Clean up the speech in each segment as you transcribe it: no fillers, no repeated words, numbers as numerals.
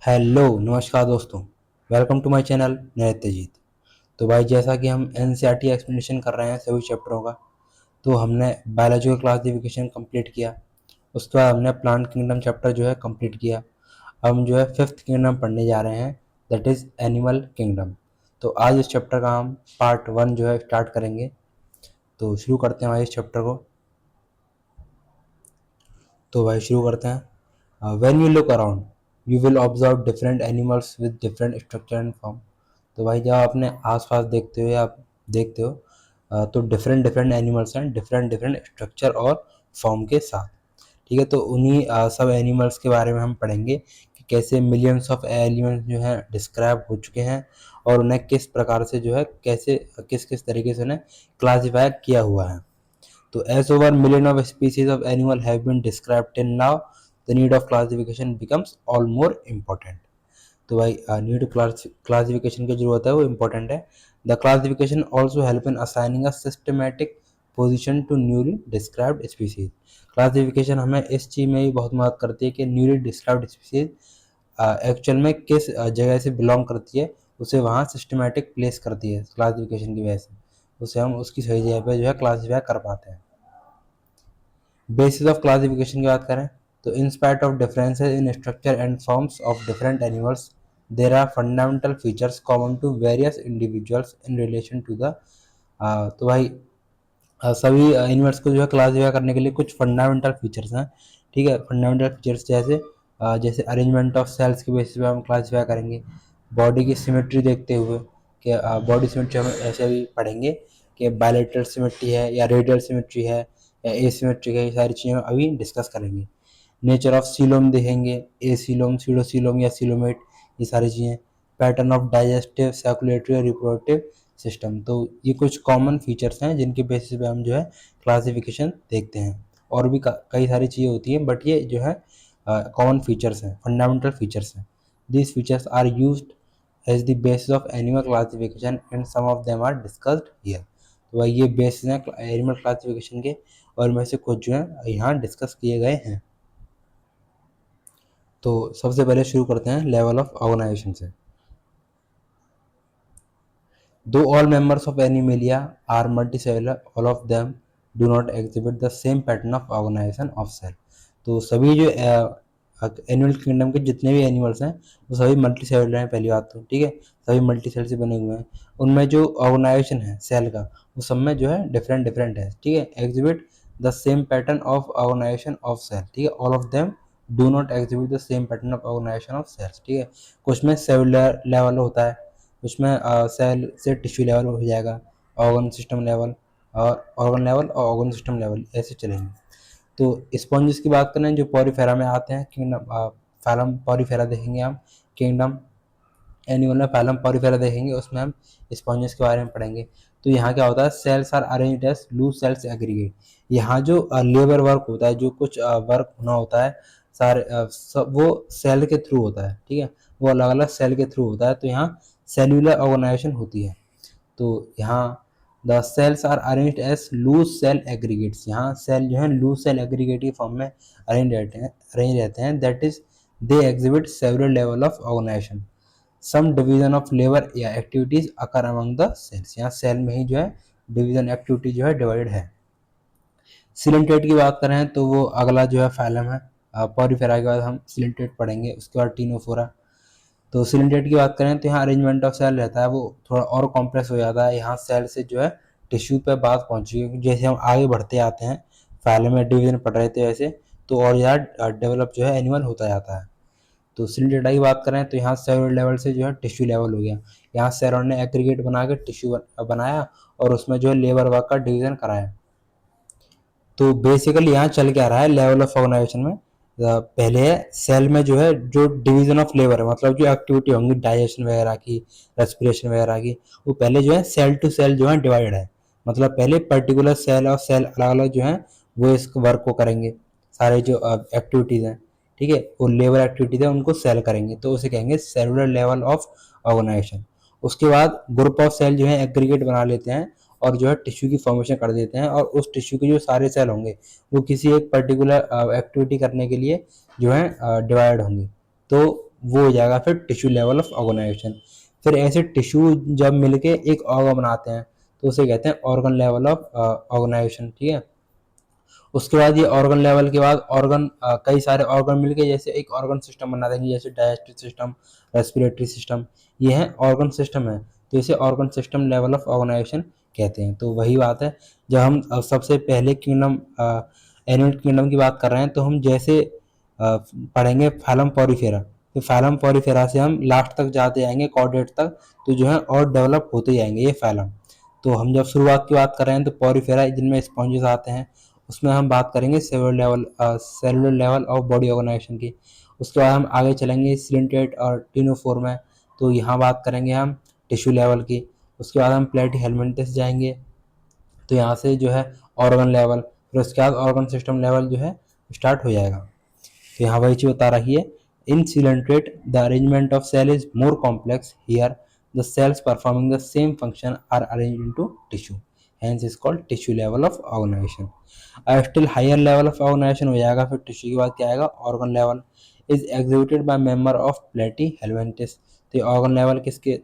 Hello नमस्कार दोस्तों। Welcome to my channel Nrityajeet. तो भाई जैसा कि हम एनसीईआरटी एक्सप्लेनेशन कर रहे हैं सभी चैप्टरों का, तो हमने बायोलॉजी का क्लासिफिकेशन कंप्लीट किया। उसके बाद हमने प्लांट किंगडम चैप्टर जो है कंप्लीट किया। अब हम जो है फिफ्थ किंगडम पढ़ने जा रहे हैं, दैट इज़ एनिमल किंगडम। तो आज इस चैप्टर का हम पार्ट 1 जो है स्टार्ट करेंगे। तो शुरू करते हैं भाई इस चैप्टर को। तो भाई शुरू करते हैं। When you look around you will observe different animals with different structure and form. तो भाई जब आप अपने आसपास देखते हो या आप देखते हो, तो डिफरेंट डिफरेंट एनिमल्स हैं डिफरेंट डिफरेंट स्ट्रक्चर और फॉर्म के साथ। ठीक है, तो उन्हीं सब एनिमल्स के बारे में हम पढ़ेंगे कि कैसे मिलियंस ऑफ एलिमेंट्स जो हैं डिस्क्राइब हो चुके हैं और उन्हें किस प्रकार से जो है कैसे किस किस तरीके से उन्हें क्लासीफाई किया हुआ है। So as over million of species of animal have been described till now, the need of classification becomes all more important. तो भाई नीड क्लासिफिकेशन की जरूरत है वो इम्पोर्टेंट है। The classification also help in assigning a systematic position to newly described species. Classification हमें इस चीज़ में भी बहुत मदद करती है कि न्यूली डिस्क्राइब्ड स्पीसीज एक्चुअल में किस जगह से बिलोंग करती है, उसे वहाँ सिस्टमेटिक प्लेस करती है क्लासिफिकेशन की वजह से। उसे हम उसकी सही जगह पे जो है क्लासीफाई कर पाते हैं। बेसिस ऑफ क्लासिफिकेशन की बात करें तो in spite of differences in structure and forms of different animals there are fundamental features common to various individuals in relation to the. तो भाई सभी एनिमल्स को जो है क्लासीफाई करने के लिए कुछ फंडामेंटल फीचर्स हैं। ठीक है, फंडामेंटल फीचर्स जैसे अरेंजमेंट ऑफ सेल्स के बेसिस पे हम क्लासीफाई करेंगे। बॉडी की सिमेट्री देखते हुए कि बॉडी सिमेट्री हम ऐसे भी पढ़ेंगे कि बायलेटरल सिमेट्री है या रेडियल सिमेट्री है या एसिमेट्रिक है, ये सारी चीज़ें हम अभी डिस्कस करेंगे। नेचर ऑफ सीलोम देखेंगे, ए सीलोम सीडोसीलोम या सीलोमेट, ये सारी चीज़ें। पैटर्न ऑफ डाइजेस्टिव सर्कुलेटरी और रिप्रोडक्टिव सिस्टम। तो ये कुछ कॉमन फीचर्स हैं जिनके बेसिस पे हम जो है क्लासिफिकेशन देखते हैं। और भी कई सारी चीज़ें होती हैं, बट ये जो है कॉमन फीचर्स हैं, फंडामेंटल फीचर्स हैं। These features are used as the basis of animal classification and some of them are discussed here. तो भाई ये बेसिस हैं एनिमल क्लासिफिकेशन के और इनमें से कुछ जो है यहाँ डिस्कस किए गए हैं। तो सबसे पहले शुरू करते हैं लेवल ऑफ ऑर्गेनाइजेशन से। Though all members of Animalia are multicellular, all of them do not exhibit the same pattern of organization of cell। तो सभी जो एनिमल किंगडम के जितने भी एनिमल्स हैं वो सभी मल्टी सेलुलर हैं, पहली बात तो ठीक है, सभी मल्टी सेल से बने हुए हैं। उनमें जो ऑर्गेनाइजेशन है सेल का वो सब में जो है डिफरेंट डिफरेंट है। ठीक है, exhibit the same pattern of organisation of cell. ठीक है, all of them do not exhibit the same pattern of organisation of cells. ठीक है, कुछ में सेलुलर लेवल होता है, उसमें सेल से टिश्यू लेवल हो जाएगा, ऑर्गन सिस्टम लेवल और ऑर्गन लेवल और ऑर्गन सिस्टम लेवल ऐसे चलेंगे। तो स्पॉन्जेस की बात करें जो पॉरीफेरा में आते हैं, किंगडम फैलम पॉरीफेरा देखेंगे हम, किंगडम एनिमल में फैलम पॉरीफेरा देखेंगे, उसमें हम स्पॉन्जेस के बारे में पढ़ेंगे। तो यहाँ क्या होता है, cells are arranged as loose cells aggregate. यहाँ जो लेबर वर्क होता है, जो कुछ वर्क होना होता है सारे सब वो सेल के थ्रू होता है। ठीक है, वो अलग अलग सेल के थ्रू होता है। तो यहाँ सेल्यूलर ऑर्गेनाइजेशन होती है। तो यहाँ the cells are arranged as loose cell aggregates. यहाँ सेल जो है लूज सेल एग्रीगेट की फॉर्म में अरेंज रहते हैं that is they exhibit several level of organization. Some division of labour या activities occur among the cells. यहाँ cell में ही जो है डिवीजन एक्टिविटी जो है डिवाइड है। सिलेंटेट की बात करें तो वो अगला जो है फैलम है। पॉरीफेरा के बाद हम सिलेंटेट पढ़ेंगे, उसके बाद टीनोफोरा। तो सिलेंटेट की बात करें तो यहाँ अरेंजमेंट ऑफ सेल रहता है, वो थोड़ा और कॉम्प्लेक्स हो जाता है। यहाँ सेल से जो है टिश्यू पे बात पहुँची है। जैसे हम आगे बढ़ते आते हैं, फैलम में डिवीजन पढ़ रहे थे वैसे, तो और ज़्यादा डेवलप जो है एनिमल होता जाता है। तो सिलेंटेटा की बात करें तो यहाँ सेलुलर लेवल से जो है टिश्यू लेवल हो गया। यहाँ सेलर ने एग्रीगेट बना के टिश्यू बनाया और उसमें जो है लेबर वर्क का डिवीजन कराया। तो बेसिकली यहाँ चल के आ रहा है लेवल ऑफ ऑर्गेनाइजेशन में, पहले है सेल में जो है जो डिवीजन ऑफ लेबर है, मतलब जो एक्टिविटी होंगी डाइजेशन वगैरह की, रेस्पिरेशन वगैरह की, वो पहले जो है सेल टू सेल जो है डिवाइड है। मतलब पहले पर्टिकुलर सेल और सेल अलग अलग जो है वो इस वर्क को करेंगे, सारे जो एक्टिविटीज़ हैं। ठीक है, वो लेबर एक्टिविटीज़ है उनको सेल करेंगे, तो उसे कहेंगे सेलुलर लेवल ऑफ ऑर्गेनाइजेशन। उसके बाद ग्रुप ऑफ सेल जो है एग्रीगेट बना लेते हैं और जो है टिश्यू की फॉर्मेशन कर देते हैं, और उस टिश्यू के जो सारे सेल होंगे वो किसी एक पर्टिकुलर एक्टिविटी करने के लिए जो है डिवाइड होंगे। तो वो हो जाएगा फिर टिश्यू लेवल ऑफ ऑर्गेनाइजेशन। फिर ऐसे टिश्यू जब मिलके एक ऑर्गन बनाते हैं तो उसे कहते हैं ऑर्गन लेवल ऑफ ऑर्गेनाइजेशन, ठीक है। उसके बाद ये ऑर्गन लेवल के बाद ऑर्गन कई सारे ऑर्गन मिलके जैसे एक ऑर्गन सिस्टम बना देंगे, जैसे डाइजेस्टिव सिस्टम, रेस्पिरेटरी सिस्टम, ये है ऑर्गन सिस्टम है, तो इसे organ system level of organisation कहते हैं। तो वही बात है, जब हम सबसे पहले किंगडम एनिमल किंगडम की बात कर रहे हैं तो हम जैसे पढ़ेंगे फाइलम पॉरीफेरा, तो फाइलम पॉरीफेरा से हम लास्ट तक जाते जाएंगे कॉर्डेट तक, तो जो है और डेवलप होते जाएंगे ये फाइलम। तो हम जब शुरुआत की बात कर रहे हैं तो पॉरीफेरा जिनमें स्पॉन्जेस आते हैं, उसमें हम बात करेंगे cellular level of body organisation की। उसके बाद हम आगे चलेंगे सिलेंट्रेट और टिनोफोर में, तो यहाँ बात करेंगे हम टिश्यू लेवल की। उसके बाद हम प्लेटी हेलमिंथस जाएंगे, तो यहाँ से जो है ऑर्गन लेवल, फिर उसके बाद ऑर्गन सिस्टम लेवल जो है स्टार्ट हो जाएगा। तो यहाँ वही चीज़ बता रही है, in coelenterate the arrangement of cell is more complex, here the cells performing the same function are arranged into tissue, hence is called tissue level of organization। Still higher level of organization हो जाएगा, फिर tissue के बाद क्या आएगा organ level, is executed by member of platyhelminthes. तो ये organ level किसके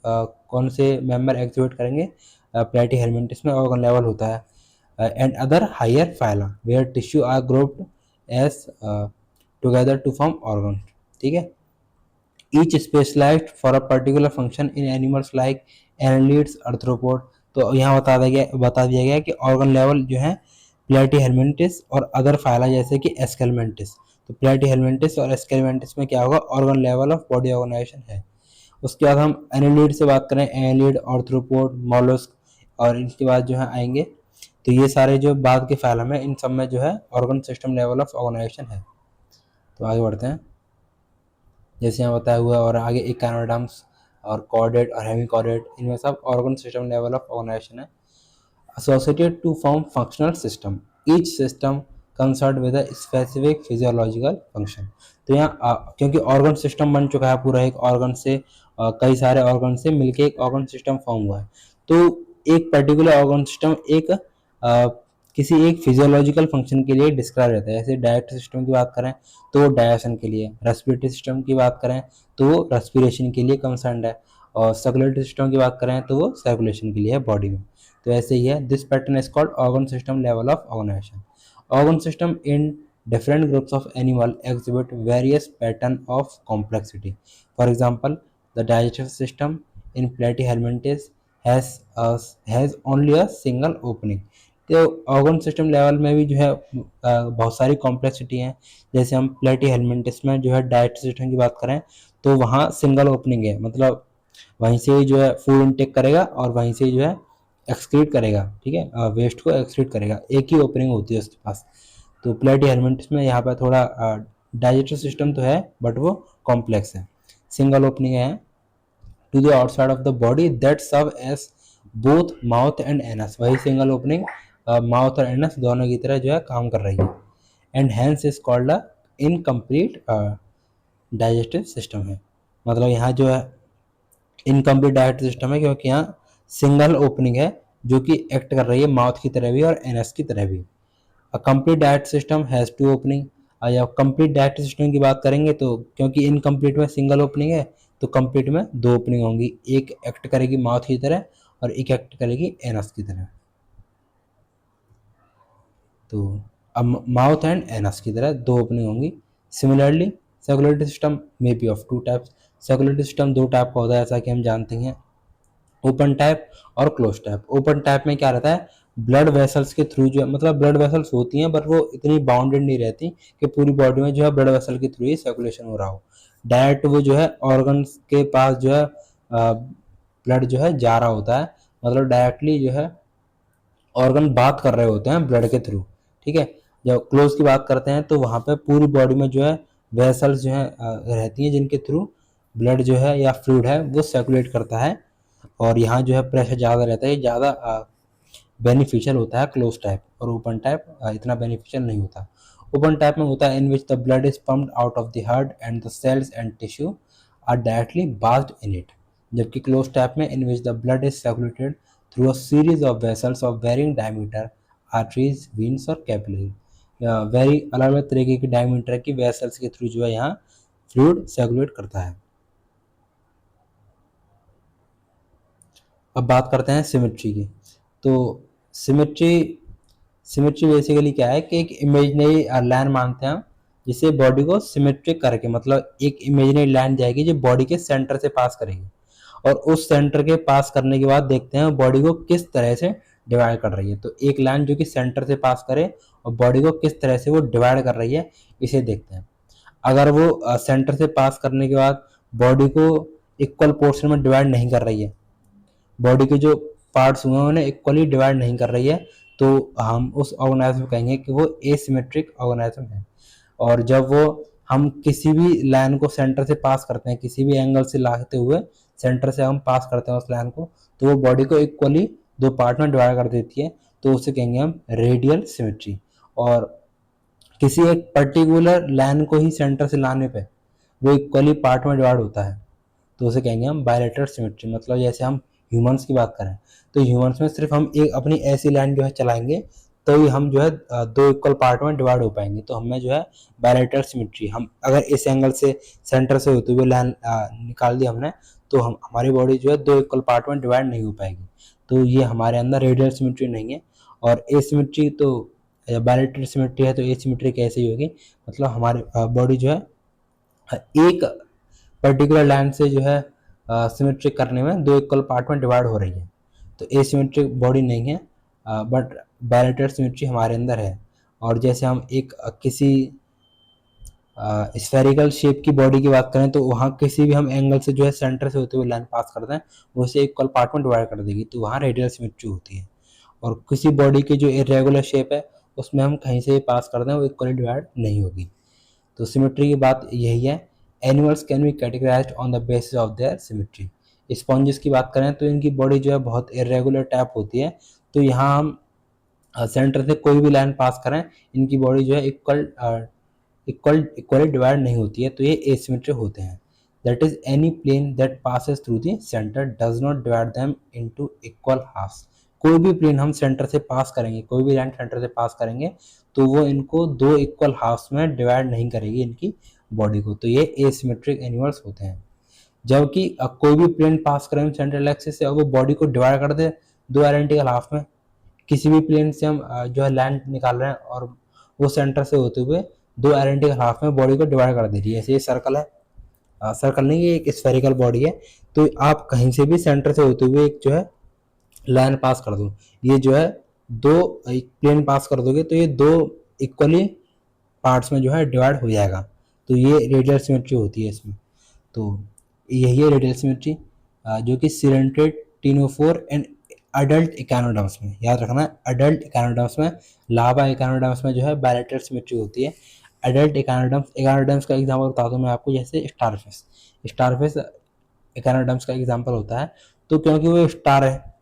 कौन से मेंबर एग्जीक्यूट करेंगे, प्लेटी हेलमिंथस में ऑर्गन लेवल होता है। And other higher phyla where tissue are grouped as together to form organ, ठीक है। Each specialised for a particular function in animals like annelids, arthropod. तो यहाँ बता दिया गया कि ऑर्गन लेवल जो है प्लेटी हेलमिंथस और अदर फाइला जैसे कि एस्केलमेंटिस, तो प्लेटी हेलमिंथस और एस्केलमेंटिस में क्या होगा organ level of body organisation है। उसके बाद हम एनालिड से बात करें, एनालिड, आर्थ्रोपोड, मॉलस्क, और इनके बाद जो है आएंगे, तो ये सारे जो बाद के फाइलम है इन सब में जो है organ system level of organisation है। तो आगे बढ़ते हैं, जैसे यहाँ बताया हुआ है, और आगे इकानोडर्म्स और कॉर्डेट और हेमिकॉर्डेट, इनमें सब organ system level of organisation है। Associated to form functional system, each system concerned with a specific physiological function. तो यहाँ क्योंकि ऑर्गन सिस्टम बन चुका है पूरा, एक ऑर्गन से कई सारे ऑर्गन से मिलके एक ऑर्गन सिस्टम फॉर्म हुआ है, तो एक पर्टिकुलर ऑर्गन सिस्टम एक किसी एक फिजियोलॉजिकल फंक्शन के लिए डिस्क्राइब रहता है। जैसे डाइजेस्टिव सिस्टम की बात करें तो वो डाइजेशन के लिए, रेस्पिरेटरी सिस्टम की बात करें तो वो रेस्पिरेशन के लिए कंसर्न है, और सर्कुलेटरी सिस्टम की बात करें तो वो सर्कुलेशन के लिए है बॉडी में। तो ऐसे ही है, this pattern is called organ system level of organisation. Organ system in different groups of animal exhibit various pattern of complexity. For example, the digestive system in platyhelminthes has only a single opening. तो organ system level में भी जो है बहुत सारी complexity हैं। जैसे हम प्लेटी हेलमिंथस में जो है डाइजेस्टिव सिस्टम की बात करें तो वहाँ सिंगल ओपनिंग है, मतलब वहीं से ही जो है फूड इनटेक करेगा और वहीं से जो है एक्सक्रीट करेगा, ठीक है, वेस्ट को एक्सक्रीट करेगा, एक ही ओपनिंग होती है उसके पास। तो प्लेटी हेलमिंथस में यहाँ पर थोड़ा डाइजेस्टिव सिस्टम तो है बट वो कॉम्प्लेक्स है, सिंगल ओपनिंग है to the outside of the body that serve as both mouth and anus. वही सिंगल ओपनिंग माउथ और एनस दोनों की तरह जो है काम कर रही है, and hence is called a incomplete digestive system है। मतलब यहाँ जो है इनकम्प्लीट डाइजेस्टिव सिस्टम है क्योंकि यहाँ सिंगल ओपनिंग है जो कि एक्ट कर रही है माउथ की तरह भी और एनस की तरह भी। A complete digestive system has two opening. या कंप्लीट डाइजेस्टिव सिस्टम की बात करेंगे तो क्योंकि इनकम्प्लीट में सिंगल ओपनिंग है तो कंप्लीट में दो ओपनिंग होंगी, एक एक्ट करेगी माउथ की तरह और एक एक्ट करेगी एनस की तरह। तो अब माउथ एंड एनस की तरह दो ओपनिंग होंगी। Similarly circulatory system may be of two types. Circulatory system दो टाइप का होता है जैसा कि हम जानते हैं, ओपन टाइप और क्लोज टाइप। ओपन टाइप में क्या रहता है, ब्लड वेसल्स के थ्रू जो है, मतलब ब्लड वेसल्स होती हैं पर वो इतनी बाउंडेड नहीं रहती कि पूरी बॉडी में जो है ब्लड वेसल के थ्रू ही सर्कुलेशन हो रहा हो। डायरेक्ट वो जो है ऑर्गन्स के पास जो है ब्लड जो है जा रहा होता है, मतलब डायरेक्टली जो है ऑर्गन बात कर रहे होते हैं ब्लड के थ्रू, ठीक है। जब क्लोज की बात करते हैं तो वहाँ पे पूरी बॉडी में जो है वेसल्स जो है रहती हैं जिनके थ्रू ब्लड जो है या फ्लूइड है वो सर्कुलेट करता है, और यहाँ जो है प्रेशर ज़्यादा रहता है, ज़्यादा बेनिफिशियल होता है क्लोज टाइप, और ओपन टाइप इतना बेनिफिशियल नहीं होता। ओपन टाइप में होता है in which the blood is pumped out of the heart and the cells and tissue are directly bathed in it. जबकि क्लोज टाइप में in which the blood is circulated through a series of vessels of varying diameter, arteries, veins और capillary. Very अलग अलग तरीके की diameter की vessels के through जो है यहाँ फ्लूइड सर्कुलेट करता है। अब बात करते हैं सिमेट्री की। तो सिमेट्री सिमेट्री बेसिकली क्या है कि एक इमेजिनरी लाइन मानते हैं हम, जिसे बॉडी को सिमेट्रिक करके, मतलब एक इमेजिनरी लाइन जाएगी जो बॉडी के सेंटर से पास करेगी, और उस सेंटर के पास करने के बाद देखते हैं बॉडी को किस तरह से डिवाइड कर रही है। तो एक लाइन जो कि सेंटर से पास करे और बॉडी को किस तरह से वो डिवाइड कर रही है, इसे देखते हैं। अगर वो सेंटर से पास करने के बाद बॉडी को इक्वल पोर्शन में डिवाइड नहीं कर रही है, बॉडी के जो पार्ट्स हुए हैं उन्हें इक्वली डिवाइड नहीं कर रही है, तो हम उस ऑर्गेनाइज्म को कहेंगे कि वो एसिमेट्रिक ऑर्गेनाइज्म है। और जब वो हम किसी भी लाइन को सेंटर से पास करते हैं, किसी भी एंगल से लाते हुए सेंटर से हम पास करते हैं उस लाइन को, तो वो बॉडी को इक्वली दो पार्ट में डिवाइड कर देती है, तो उसे कहेंगे हम रेडियल सिमेट्री। और किसी एक पर्टिकुलर लाइन को ही सेंटर से लाने पे वो इक्वली पार्ट में डिवाइड होता है, तो उसे कहेंगे हम बायलेटरल सिमेट्री। मतलब जैसे हम ह्यूमंस की बात करें, तो ह्यूमंस में सिर्फ हम एक अपनी ऐसी लाइन जो है चलाएंगे तो ही हम जो है दो इक्वल पार्ट में डिवाइड हो पाएंगे, तो हमें जो है बायलेटरल सिमेट्री, हम अगर इस एंगल से सेंटर से होते हुए लाइन निकाल दी हमने, तो हम हमारी बॉडी जो है दो इक्वल पार्ट में डिवाइड नहीं हो पाएगी, तो ये हमारे अंदर रेडियल सिमेट्री नहीं है। और एसिमेट्री तो बायलेटरल सिमेट्री है, तो एसिमेट्री कैसे ही होगी, मतलब हमारी बॉडी जो है एक पर्टिकुलर लाइन से जो है सिमेट्रिक करने में दो इक्वल पार्ट में डिवाइड हो रही है, तो एसिमेट्रिक बॉडी नहीं है, बट बायलेटरल सिमेट्री हमारे अंदर है। और जैसे हम एक किसी स्फेरिकल शेप की बॉडी की बात करें, तो वहाँ किसी भी हम एंगल से जो है सेंटर से होते हुए लाइन पास करते हैं, वो उसे इक्वल पार्ट में डिवाइड कर देगी, तो वहाँ रेडियल सिमेट्री होती है। और किसी बॉडी की जो इरेगुलर शेप है उसमें हम कहीं से भी पास करते हैं वो इक्वली डिवाइड नहीं होगी। तो सिमेट्री की बात यही है। Animals can be categorised on the basis of their symmetry. Sponges की बात करें तो इनकी बॉडी जो है बहुत इरेगुलर टाइप होती है, तो यहाँ हम सेंटर से कोई भी लाइन पास करें, इनकी बॉडी जो है इक्वली डिवाइड नहीं होती है, तो ये एसिमेट्रिक होते हैं। That is any plane that passes through the centre does not divide them into equal halves. कोई भी प्लेन हम सेंटर से पास करेंगे, कोई भी लाइन सेंटर से पास करेंगे, तो वो इनको दो इक्वल हाफ्स में डिवाइड नहीं करेगी इनकी बॉडी को, तो ये एसिमेट्रिक एनिमल्स होते हैं। जबकि कोई भी प्लेन पास करें सेंट्रल एक्सिस से और वो बॉडी को डिवाइड कर दे दो आइडेंटिकल हाफ में, किसी भी प्लेन से हम जो है लाइन निकाल रहे हैं और वो सेंटर से होते हुए दो आइडेंटिकल हाफ में बॉडी को डिवाइड कर दे रही है, ऐसे ये सर्कल है, सर्कल नहीं, ये एक स्फेरिकल बॉडी है, तो आप कहीं से भी सेंटर से होते हुए एक जो है लाइन पास कर दो, ये जो है दो एक प्लेन पास कर दोगे तो ये दो इक्वली पार्ट्स में जो है डिवाइड हो जाएगा, तो ये रेडियल सिमेट्री होती है इसमें। तो यही है रेडियल सिमेट्री, जो कि सिलेंट्रेट टीनोफोर एंड अडल्ट इकानोडर्म्स में, याद रखना है अडल्ट इकानोडर्म्स में, लार्वा इकानोडर्म्स में जो है बायलेटरल सिमेट्री होती है। अडल्ट इकानोडर्म्स का एग्जांपल बताता हूँ मैं आपको, जैसे स्टारफिश इकानोडर्म्स का एग्जांपल होता है, तो क्योंकि वो स्टार है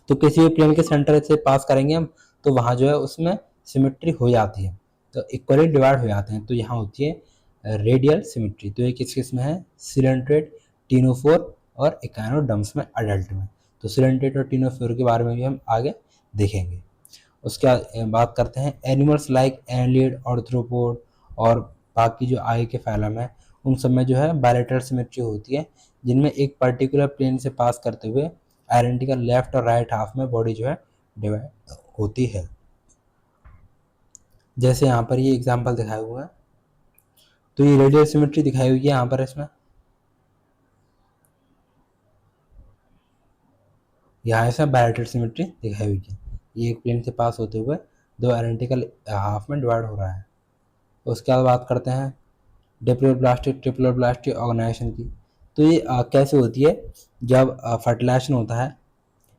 तो किसी भी प्लेन के सेंटर से पास करेंगे हम, तो वहाँ जो है उसमें सिमेट्री हो जाती है, तो इक्वली डिवाइड हो जाते हैं, तो यहाँ होती है रेडियल सिमेट्री। तो ये किस किस में है, सिलेंट्रेट, टीनोफोर और इकानोडर्म्स में अडल्ट में। तो सिलेंट्रेट और टीनोफोर के बारे में भी हम आगे देखेंगे। उसके बाद बात करते हैं एनिमल्स लाइक एनलिड, आर्थ्रोपोड और बाकी जो आगे के फाइलम है, उन सब में जो है बायलेटरल सिमेट्री होती है, जिनमें एक पर्टिकुलर प्लेन से पास करते हुए आइडेंटिकल लेफ्ट और राइट हाफ में बॉडी जो है डिवाइड होती है। जैसे यहाँ पर ये एग्जांपल दिखाए हुए हैं, तो ये रेडियल सिमेट्री दिखाई हुई है यहाँ पर, इसमें यहाँ इसमें बायलेटरल सिमेट्री दिखाई हुई है, ये एक प्लेन से पास होते हुए दो आइडेंटिकल हाफ में डिवाइड हो रहा है। उसके बाद बात करते हैं ट्रिप्लोब्लास्टिक ऑर्गेनाइजेशन की। तो ये कैसे होती है, जब फर्टिलाइजेशन होता है,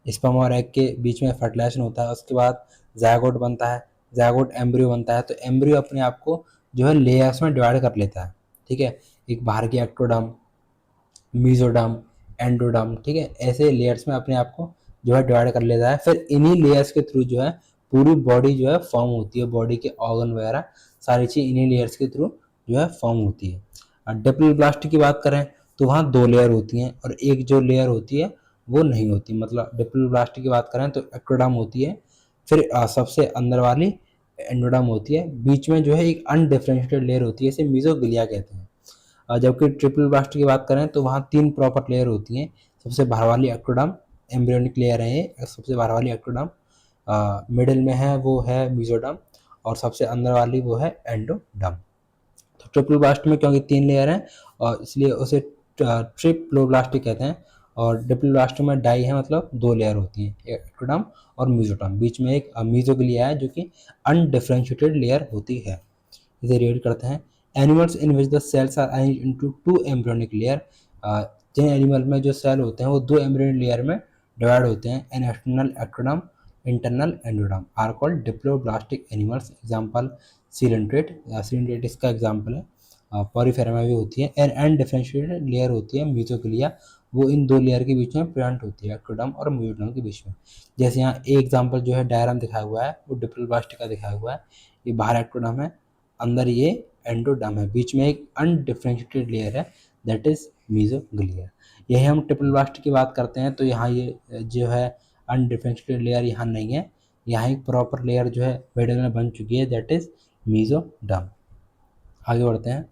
स्पर्म और एग के बीच में फर्टिलाइजेशन होता है, उसके बाद जायगोट बनता है, जायगोट एम्ब्रियो बनता है, तो एम्ब्रियो अपने आप को जो है लेयर्स में डिवाइड कर लेता है, ठीक है, एक बाहर की एक्टोडर्म, मीजोडर्म, एंडोडर्म, ठीक है, ऐसे लेयर्स में अपने आप को जो है डिवाइड कर लेता है। फिर इन्हीं लेयर्स के थ्रू जो है पूरी बॉडी जो है फॉर्म होती है, बॉडी के ऑर्गन वगैरह सारी चीज़ इन्हीं लेयर्स के थ्रू जो है फॉर्म होती है। और डिप्लोब्लास्ट की बात करें तो वहाँ दो लेयर होती हैं और एक जो लेयर होती है वो नहीं होती, मतलब डिप्लोब्लास्ट की बात करें तो एक्टोडर्म होती है, फिर सबसे अंदर वाली एंडोडर्म होती है, बीच में जो है एक अनडिफरेंशिएटेड लेयर होती है, इसे मीजोग्लिया कहते हैं। जबकि ट्रिपल ब्लास्ट की बात करें तो वहाँ 3 प्रॉपर लेयर होती हैं। सबसे बाहर वाली एक्टोडर्म एम्ब्रियोनिक लेयर है ये, सबसे बाहर वाली एक्टोडर्म, मिडिल में है वो है मेसोडर्म, और सबसे अंदर वाली वो है एंडोडर्म। तो ट्रिपल ब्लास्ट में क्योंकि 3 लेयर हैं और इसलिए उसे ट्रिप्लोब्लास्ट कहते हैं, और डिप्ल ब्लास्ट में डाई है, मतलब 2 लेयर होती हैं, एक्टोडर्म और मेसोडर्म, बीच में एक मेसोग्लिया है जो कि अनडिफरेंशिएटेड लेयर होती है। इसे रीड करते हैं। Animals in which the cells are arranged into 2 embryonic layer, जिन एनिमल में जो सेल होते हैं वो 2 एम्ब्रियोनिक लेयर में डिवाइड होते हैं। An external ectoderm, internal endoderm are called diploblastic animals. Example coelenterate, coelenterate इसका एग्जांपल है। पॉरीफेरा में भी होती है। एन अनडिफरेंशिएटेड लेयर होती है मेसोग्लिया, वो इन 2 लेयर के बीच में प्रेजेंट होती है, एक्टोडर्म और मेसोडर्म के बीच में। जैसे यहाँ एक एग्जांपल जो है डायग्राम दिखाया हुआ है वो डिप्लोब्लास्ट का दिखाया हुआ है। ये बाहर एक्टोडर्म है, अंदर ये एंडोडर्म है, बीच में एक अनडिफरेंशिएटेड लेयर है दैट इज मेसोग्लिया। यही हम ट्रिपल ब्लास्ट की बात करते हैं तो यहाँ ये जो है अनडिफरेंशिएटेड लेयर यहाँ नहीं है, यहाँ एक प्रॉपर लेयर जो है मिडिल में बन चुकी है दैट इज मेसोडर्म। आगे बढ़ते हैं।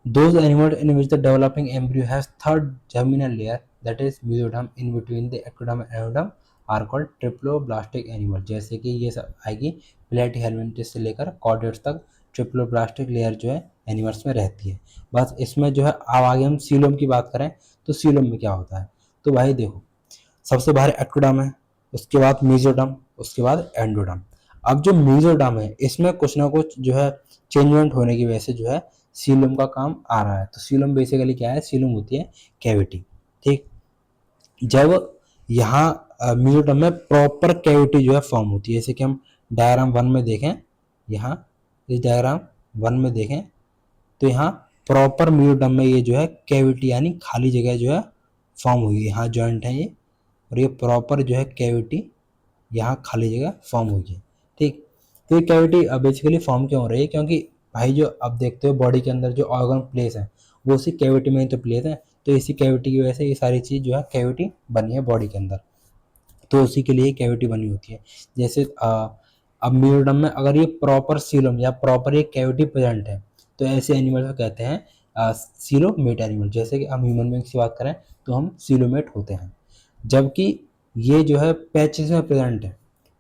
Those animals in which the developing embryo has third germinal layer, that is mesoderm, in between the ectoderm and endoderm are called triploblastic animal। जैसे कि ये सब आएगी प्लेटिहेलमिन्थस से लेकर कॉर्डेट्स तक ट्रिप्लोब्लास्टिक लेयर जो है एनिमल्स में रहती है। बस इसमें जो है अब आगे हम सीलोम की बात करें तो सीलोम में क्या होता है। तो भाई देखो, सबसे बाहर एक्टोडर्म है, उसके बाद मेसोडर्म, उसके बाद एंडोडर्म। अब जो मेसोडर्म है इसमें कुछ ना कुछ जो है चेंजमेंट होने की वजह से जो है सीलम का काम आ रहा है। तो सीलम बेसिकली क्या है, सीलम होती है कैविटी। ठीक, जब यहाँ मेसोडर्म में प्रॉपर कैविटी जो है फॉर्म होती है, जैसे कि हम डायग्राम 1 में देखें, यहाँ इस डायग्राम 1 में देखें तो यहाँ प्रॉपर मेसोडर्म में ये जो है कैविटी यानी खाली जगह जो है फॉर्म हुई है। यहाँ जॉइंट है ये, और ये प्रॉपर जो है कैविटी यहाँ खाली जगह फॉर्म हुई है। ठीक, तो ये कैविटी बेसिकली फॉर्म क्यों हो रही है, क्योंकि भाई जो अब देखते हो बॉडी के अंदर जो ऑर्गन प्लेस है वो उसी कैविटी में ही तो प्लेस है, तो इसी कैविटी की वजह से ये सारी चीज़ जो है कैविटी बनी है बॉडी के अंदर, तो उसी के लिए कैविटी बनी होती है। जैसे अब मेसोडर्म में अगर ये प्रॉपर सीलोम या प्रॉपर ये कैविटी प्रेजेंट है तो ऐसे एनिमल को कहते हैं सीलोमेट एनिमल। जैसे कि हम ह्यूमन बींग्स की बात करें तो हम सीलोमेट होते हैं, जबकि ये जो है पैचेस में प्रेजेंट है,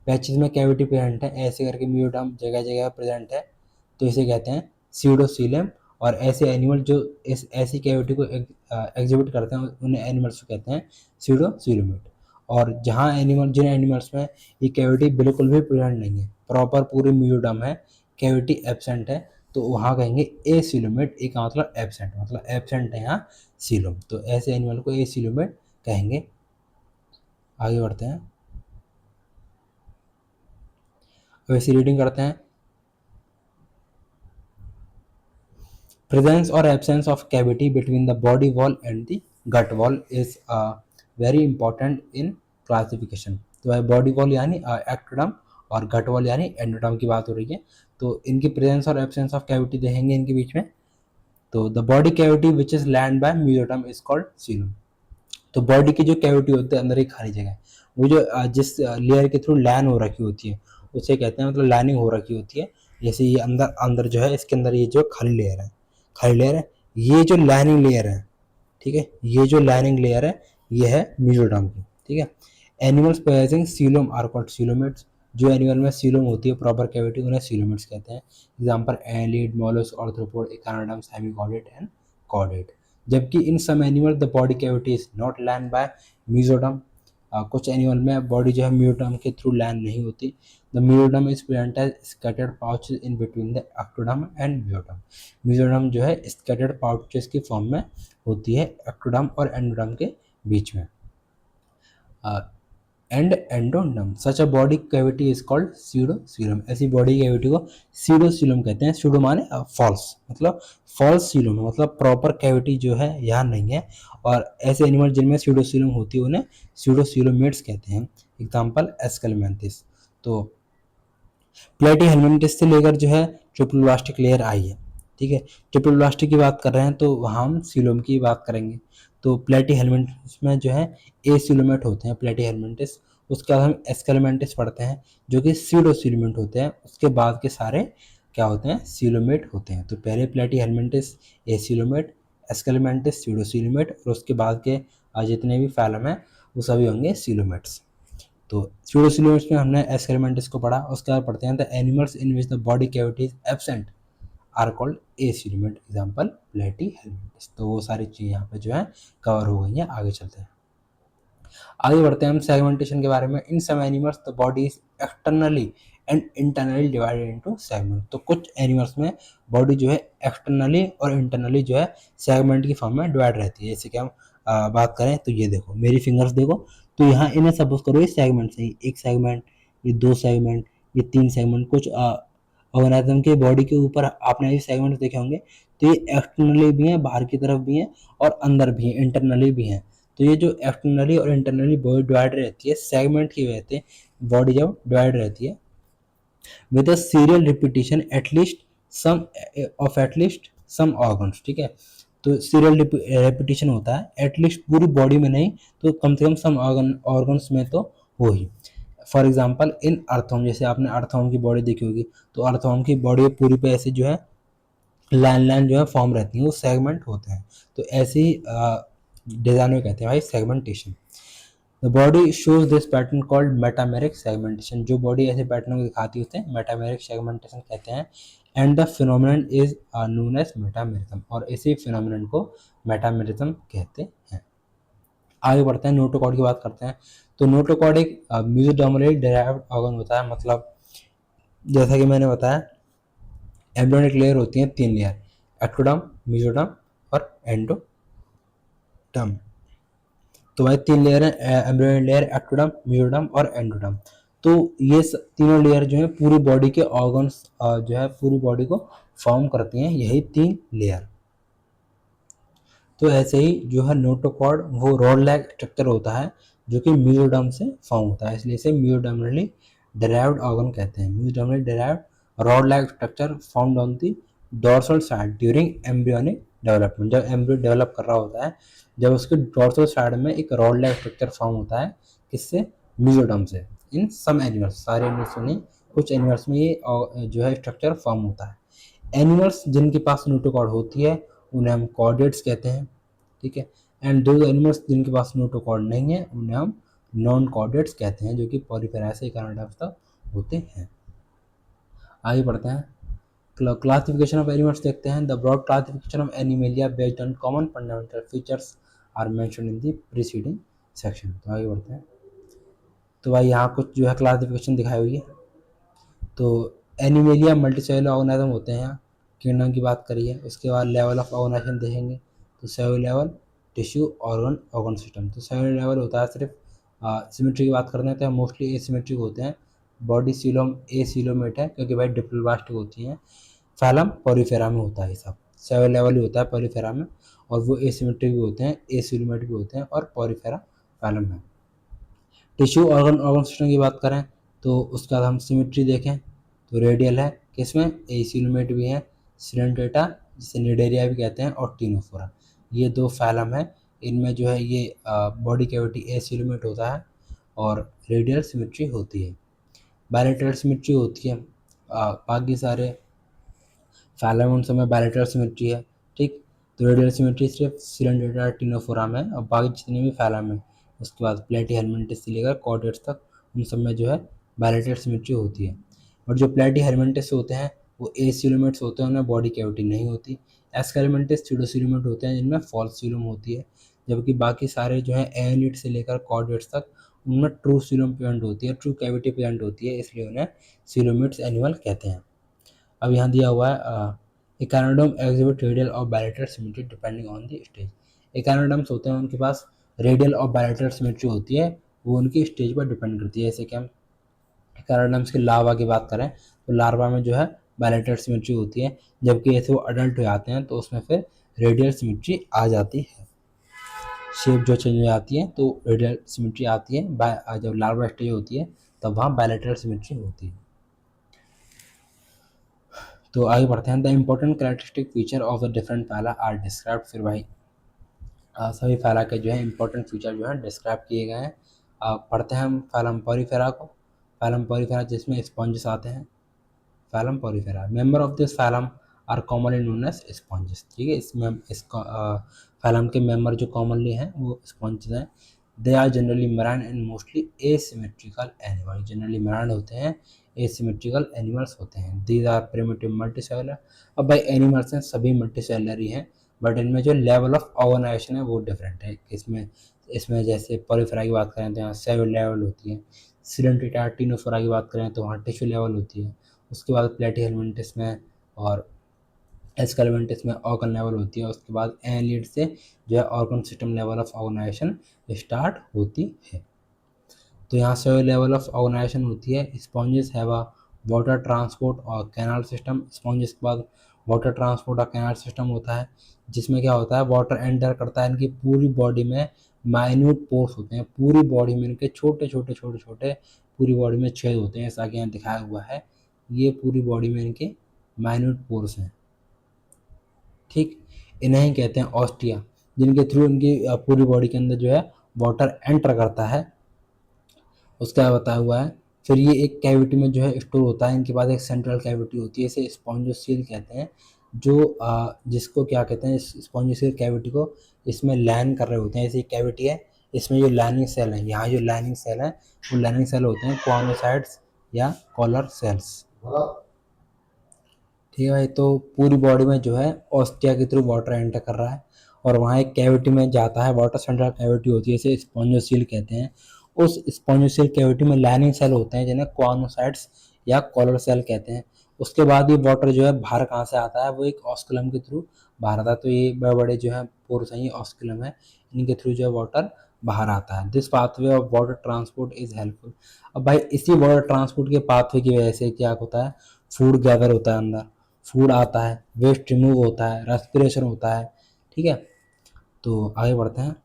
पैचेस में कैविटी प्रेजेंट है, ऐसे करके मेसोडर्म जगह जगह प्रेजेंट है, तो इसे कहते हैं सीडोसीलम। और ऐसे एनिमल जो इस ऐसी कैविटी को एग्जिबिट करते हैं उन्हें एनिमल्स को कहते हैं सीडोसीलोमेट। और जहाँ एनिमल जिन एनिमल्स में ये कैविटी बिल्कुल भी प्रेजेंट नहीं है, प्रॉपर पूरी मेसोडर्म है, कैविटी एब्सेंट है, तो वहाँ कहेंगे एसीलोमेट। ए का मतलब एब्सेंट, मतलब एब्सेंट है यहाँ सीलोम, तो ऐसे एनिमल को एसीलोमेट कहेंगे। आगे बढ़ते हैं, वैसे रीडिंग करते हैं। Presence or absence of cavity between the body wall and the gut wall is very important in classification। तो है बॉडी वॉल यानी एक्टोडर्म और गट वॉल यानी एंडोडर्म की बात हो रही है, तो इनकी प्रेजेंस और एब्सेंस ऑफ कैविटी देखेंगे इनके बीच में। तो the body cavity which is lined by mesoderm is called coelom. तो बॉडी की जो कैविटी होती है अंदर ही खाली जगह, वो जो जिस लेयर के थ्रू लैन हो रखी होती है उसे कहते हैं, मतलब लाइनिंग हो रखी होती है। जैसे ये अंदर अंदर जो है इसके अंदर ये जो खाली लेयर है, खाली लेयर है, ये जो लाइनिंग लेयर है, ठीक है, ये जो लाइनिंग लेयर है ये है मेसोडर्म की। ठीक है, animals possessing coelom are called coelomates. जो एनिमल में सीलोम होती है प्रॉपर कैविटी उन्हें सीलोमेट्स कहते हैं। Example annelid, mollusc, arthropod, echinoderm, semichordate and chordate. जबकि in some animal the body cavity is not lined by mesoderm. कुछ एनिमल में बॉडी जो है मेसोडर्म के थ्रू लैंड नहीं होती। The mesoderm is present as scattered pouches in between the ectoderm and mesoderm. Mesoderm जो है स्कैटर्ड पाउचेस की फॉर्म में होती है एक्टोडर्म और एंडोडर्म के बीच में। And endoderm such a body cavity is called pseudocoelom. ऐसी बॉडी कैविटी को सीडोसीलम कहते हैं। सीडो माने फॉल्स, मतलब फॉल्स सीलम, मतलब प्रॉपर कैविटी जो है यहाँ नहीं है। और ऐसे एनिमल जिनमें सीडोसीलम होती है उन्हें सीडोसीलोमेट्स कहते हैं। Example Aschelminthes. तो प्लेटिहेलमिन्थस से लेकर जो है ट्रिप्लोब्लास्टिक लेयर आई है। ठीक है, ट्रिप्लोब्लास्टिक की बात कर रहे हैं तो वहाँ हम सीलोम की बात करेंगे। तो प्लेटिहेलमिन्थस में जो है एसीलोमेट होते हैं प्लेटिहेलमिन्थस, उसके बाद हम एस्केलमेंटिस पढ़ते हैं जो कि सीडोसीलोमेट होते हैं। उसके बाद के सारे क्या होते हैं, सीलोमेट होते हैं। तो पहले प्लेटीहेलमिंथिस एसीलोमेट, एस्केलमेंटिस स्यूडोसीलोमेट, और उसके बाद के जितने भी फैलम हैं वो सभी होंगे सीलोमेट्स। तो स्यूडोसीलोमेट्स में हमने एस्केलमेंटिस को पढ़ा। उसके बाद पढ़ते हैं the animals in which the body cavity is absent are called acoelomate, example platyhelminthes. तो वो सारी चीज़ यहाँ पे जो है कवर हो गई हैं। आगे चलते हैं, आगे बढ़ते हैं हम सेगमेंटेशन के बारे में। In some animals the body is externally and internally divided into segment. तो कुछ एनिमल्स में बॉडी जो है एक्सटर्नली और इंटरनली जो है सेगमेंट की फॉर्म में डिवाइड रहती है। जैसे कि हम बात करें तो ये देखो, मेरी फिंगर्स देखो, तो यहाँ इन्हें सपोज करो ये सेगमेंट से, एक सेगमेंट, ये दो सेगमेंट, ये तीन सेगमेंट। कुछ ऑर्गेनिज्म के बॉडी के ऊपर आपने ये सेगमेंट देखे होंगे, तो ये एक्सटर्नली भी हैं, बाहर की तरफ भी हैं, और अंदर भी हैं, इंटरनली भी हैं। तो ये जो एक्सटर्नली और इंटरनली बॉडी डिवाइड रहती है सेगमेंट की वजह से, बॉडी जब डिवाइड रहती है with a serial repetition at least some of at least some organs, ठीक है। तो सीरियल रिपीटिशन होता है एटलीस्ट पूरी बॉडी में नहीं तो कम से कम सम ऑर्गन्स में तो हो ही। फॉर एग्जाम्पल इन अर्थवर्म, जैसे आपने अर्थवर्म की बॉडी देखी होगी, तो अर्थवर्म की बॉडी पूरी पे ऐसे जो है लाइन लाइन जो है फॉर्म रहती है, वो सेगमेंट होते हैं। तो ऐसे ही डिजाइन में कहते हैं भाई segmentation. The body shows this pattern called metameric segmentation. जो बॉडी ऐसे पैटर्न को दिखाती है उसे मेटामेरिक सेगमेंटेशन कहते हैं। And the phenomenon is known as metamerism, और इसी फिनोमिनन को मेटामेरिज्म कहते हैं। आगे बढ़ते हैं, नोटोकॉर्ड की बात करते हैं। तो नोटोकॉर्ड एक म्यूजिडर्मली डेराइव्ड ऑर्गन होता है। मतलब जैसा कि मैंने बताया, एम्ब्रियोनिक लेयर होती है तीन लेयर, एक्टोडर्म, मेसोडर्म और एंडोडर्म। तो भाई तीन लेयर है, एम्ब्रियोनिक लेयर, एक्टोडर्म, मेसोडर्म और एंडोडर्म। तो ये तीनों लेयर जो है पूरी बॉडी के ऑर्गन्स जो है पूरी बॉडी को फॉर्म करती हैं, यही तीन लेयर। तो ऐसे ही जो है नोटोकॉर्ड वो रॉड लाइक स्ट्रक्चर होता है जो कि मेसोडर्म से फॉर्म होता है, इसलिए इसे मेसोडर्मली डेराइव्ड ऑर्गन कहते हैं। मेसोडर्मली derived rod like structure found on the dorsal side during embryonic development. जब एम्ब्रियो डेवलप कर रहा होता है, जब उसके डोर्सल साइड में एक रॉड लाइक स्ट्रक्चर फॉर्म होता है, किससे, मेसोडर्म से। इन सम एनिमल्स, सारे एनिमल्स में नहीं, कुछ एनिमल्स में ये जो है स्ट्रक्चर फॉर्म होता है। एनिमल्स जिनके पास नोटोकॉर्ड होती है उन्हें हम कॉर्डेट्स कहते हैं, ठीक है। एंड दो एनिमल्स जिनके पास नोटोकॉर्ड नहीं है उन्हें हम नॉन कॉर्डेट्स कहते हैं, जो कि पॉलीफेरा से इकानोडर्म्स तक होते हैं। आगे बढ़ते हैं, क्लासिफिकेशन ऑफ एनिमल्स देखते हैं। The broad classification of Animalia based on common fundamental features are mentioned in the preceding section. तो आगे बढ़ते हैं, तो भाई यहाँ कुछ जो है क्लासिफिकेशन दिखाई हुई है। तो एनिमेलिया मल्टीसेलुलर ऑर्गेनिज्म होते हैं, किंगडम की बात करिए। उसके बाद लेवल ऑफ ऑर्गेनाइजेशन देखेंगे, तो cellular level, tissue, organ, organ system. तो सेलुलर लेवल होता है सिर्फ सिमेट्री की बात करते हैं तो मोस्टली एसिमेट्रिक होते हैं। बॉडी सीलोम एसीलोमेट है क्योंकि भाई डिप्लोब्लास्टिक होती हैं। फैलम पॉलीफेरा में होता है ये सब, सेलुलर लेवल ही होता है पॉलीफेरा में, और वो एसिमेट्रिक भी होते हैं, एसीलोमेट भी होते हैं, और पॉलीफेरा फैलम है। टिश्यू ऑर्गन, ऑर्गन सिस्टम की बात करें तो उसके बाद हम सिमेट्री देखें तो रेडियल है, किसमें, एसिलोमेट भी है, सिलेंट्रेटा जिसे निडेरिया भी कहते हैं, और टीनोफोरा, ये दो फैलम है। इनमें जो है ये बॉडी कैविटी एसिलोमेट होता है और रेडियल सिमेट्री होती है। बायलेटरल सिमेट्री होती है, बाकी सारे फैलम उन समय बायलेटरल सिमेट्री है, ठीक। तो रेडियल सिमेट्री सिर्फ सिलेंट्रेटा टीनोफोरा में है, और बाकी जितने भी फैलम है उसके बाद प्लेटीहेलमिन्थिस से लेकर कॉर्डेट्स तक उन सब में जो है बायलेटरल सिमेट्री होती है। और जो प्लेटीहेलमिन्थिस होते हैं वो एसिलोमेट्स होते हैं, उनमें बॉडी कैविटी नहीं होती। एस्केलमेंटिस स्यूडोसीलोमेट होते हैं जिनमें फॉल्स सीलोम होती है, जबकि बाकी सारे जो है एनिट से लेकर कॉर्डेट्स तक उनमें ट्रू सीलोम प्रेजेंट होती है, ट्रू कैविटी प्रेजेंट होती है, इसलिए उन्हें सीलोमेट्स एनिमल कहते हैं। अब यहाँ दिया हुआ है इकानोडर्म एग्जिबिट रेडियल और bilateral symmetry depending on the stage. Echinoderms होते हैं उनके पास रेडियल और बायलेटरल सिमेट्री होती है, वो उनकी स्टेज पर डिपेंड करती है। जैसे कि हम इकानोडर्म्स के लार्वा की बात करें तो लार्वा में जो है बायलेटरल सिमेट्री होती है, जबकि जैसे वो अडल्ट हो जाते हैं तो उसमें फिर रेडियल सिमेट्री आ जाती है, शेप जो चेंज हो जाती है तो रेडियल सिमेट्री आती है। जब लार्वा स्टेज होती है तब वहाँ बायलेटरल सिमेट्री होती है। तो आगे बढ़ते हैं, the important characteristic feature of the different फैला आर डिस्क्राइब्ड। फिर भाई सभी फैला के जो है इंपॉर्टेंट फीचर जो है डिस्क्राइब किए गए हैं। पढ़ते हैं हम फैलम पॉलीफेरा को। फैलम पॉलीफेरा जिसमें स्पंजेस आते हैं, phylum Porifera. Member of this phylum are commonly known as sponges. ठीक है, इस फाइलम के मेंबर जो कॉमनली हैं वो स्पॉन्जेस हैं। They are generally marine and mostly asymmetrical animal. Generally marine होते हैं, एसिमेट्रिकल एनिमल्स होते हैं। These are primitive multicellular. अब भाई एनिमल्स हैं सभी मल्टीसेलुलर ही हैं, बट इनमें जो लेवल ऑफ ऑर्गेनाइजेशन है वो डिफरेंट है। इसमें इसमें जैसे पॉलीफेरा की बात करें तो यहाँ सेल लेवल होती है, सिडेंटिटा टिनोफोरा की बात करें तो वहाँ टिश्यू लेवल होती है, उसके बाद प्लेटीहेलमिंथस में और एस्केलेंटस में ऑर्गन लेवल होती है, उसके बाद एनलीड से जो है organ system level of organisation start होती है। तो यहाँ से लेवल ऑफ ऑर्गेनाइजेशन होती है। Sponges have a water transport और कैनाल सिस्टम। स्पॉन्जेस के बाद वाटर ट्रांसपोर्ट और कैनाल सिस्टम होता है, जिसमें क्या होता है वाटर एंटर करता है इनकी पूरी बॉडी में। माइन्यूट पोर्स होते हैं, पूरी बॉडी में इनके छोटे छोटे छोटे छोटे पूरी बॉडी में छेद होते हैं, जैसा कि यहाँ दिखाया हुआ है। ये पूरी बॉडी में इनके माइन्यूट पोर्स हैं। ठीक, इन्हें ही कहते हैं ऑस्टिया, जिनके थ्रू इनकी पूरी बॉडी के अंदर जो है वाटर एंटर करता है। उसका बताया हुआ है। फिर ये एक कैविटी में जो है स्टोर होता है। इनके पास एक सेंट्रल कैविटी होती है, इसे स्पॉन्जोसील कहते हैं, जो जिसको क्या कहते हैं, इस स्पॉन्जोसील कैविटी को इसमें लाइन कर रहे होते हैं। ऐसी कैविटी है, इसमें जो लाइनिंग सेल है, यहाँ जो लाइनिंग सेल है वो लाइनिंग सेल होते हैं कॉर्नोसाइट्स या कॉलर सेल्स। ठीक है भाई, तो पूरी बॉडी में जो है ऑस्टिया के थ्रू वाटर एंटर कर रहा है और वहाँ एक कैविटी में जाता है, वाटर सेंट्रल कैविटी होती है, इसे स्पॉन्जोसील कहते हैं। उस स्पॉन्जोसील कैविटी में लाइनिंग सेल होते हैं जिन्हें कॉर्नोसाइट्स या कॉलर सेल कहते हैं। उसके बाद ये वाटर जो है बाहर कहाँ से आता है, वो एक ऑस्कुलम के थ्रू बाहर आता है। तो ये बड़े बड़े जो है पोर्स हैं, ये ऑस्कुलम है, इनके थ्रू जो है वाटर बाहर आता है। This pathway of water transport is helpful. अब भाई इसी वाटर ट्रांसपोर्ट के पाथवे की वजह से क्या होता है, फूड गैदर होता है अंदर, फूड आता है, वेस्ट रिमूव होता है, रेस्पिरेशन होता है। ठीक है, तो आगे बढ़ते हैं।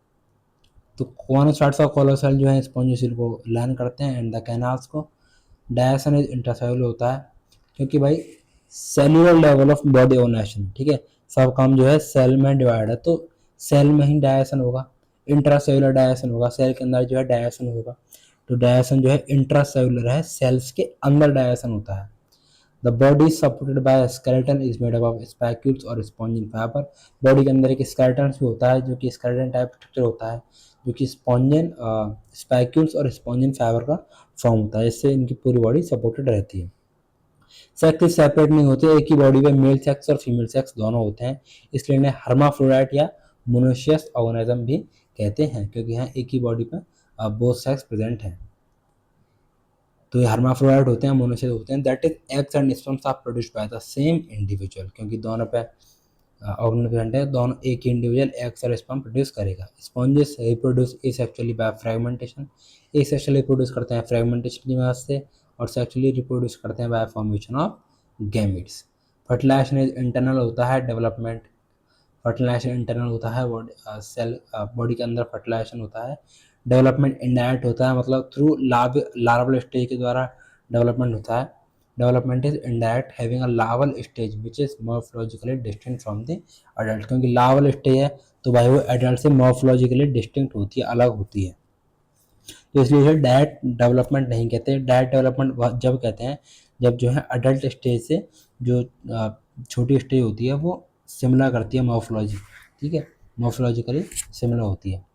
तो कॉर्नोसाइट्स और कोलोसेल जो है स्पॉन्जोसील को लाइन करते हैं एंड द कैनाल्स को। डायसन इज इंट्रासेलुलर होता है, क्योंकि भाई cellular level of body organisation, ठीक है, सब काम जो है सेल में डिवाइड है, तो सेल में ही डायसन होगा, इंट्रासेलुलर डायसन होगा, सेल के अंदर जो है डायसन होगा। तो डायसन जो है इंट्रासेलुलर है, सेल्स के अंदर डायसन होता है। The body is supported by a skeleton is made up of spicules और स्पॉन्जिन फाइबर। बॉडी के अंदर एक स्केलेटन भी होता है जो कि स्केलेटन टाइप स्ट्रक्चर होता है, जो कि स्पॉन्जिन स्पाइक्यूल्स और स्पॉन्जिन फाइबर का फॉर्म होता है। इससे इनकी पूरी बॉडी सपोर्टेड रहती है। सेक्स सेपरेट नहीं होते, एक ही बॉडी में मेल सेक्स और फीमेल सेक्स दोनों होते हैं, इसलिए इन्हें हर्माफ्रोडाइट या मोनोशियस ऑर्गेनिज्म भी कहते हैं, क्योंकि यहाँ एक ही बॉडी में बोथ सेक्स प्रेजेंट हैं। तो ये हर्माफ्रोडाइट होते हैं, मोनोसेक्स होते हैं। That is eggs and sperms are produced by the same individual, क्योंकि दोनों पे ऑर्गन प्रेजेंट है, दोनों एक ही इंडिविजुअल एग्स और स्पर्म प्रोड्यूस करेगा। Sponges reproduce asexually by fragmentation, asexually reproduce करते हैं फ्रेगमेंटेशन की मदद से, और सेक्सुअली रिप्रोड्यूस करते हैं by formation of gametes. Fertilisation is internal होता है, डेवलपमेंट फर्टिलाइजेशन इंटरनल होता है, सेल बॉडी के अंदर फर्टिलाइजेशन होता है। डेवलपमेंट इनडायरेक्ट होता है, मतलब थ्रू लार्वल स्टेज के द्वारा डेवलपमेंट होता है। Development is indirect having a larval stage which is morphologically distinct from the adult, क्योंकि लार्वल स्टेज है तो भाई वो एडल्ट से मॉर्फोलॉजिकली डिस्टिंक्ट होती है, अलग होती है। तो इसलिए इसे डायरेक्ट डेवलपमेंट नहीं कहते। डायरेक्ट डेवलपमेंट जब कहते हैं जब जो है अडल्ट स्टेज से जो छोटी स्टेज होती है वो सिमिलर करती है मॉर्फोलॉजी, ठीक है, मॉर्फोलॉजिकली सिमिलर होती है।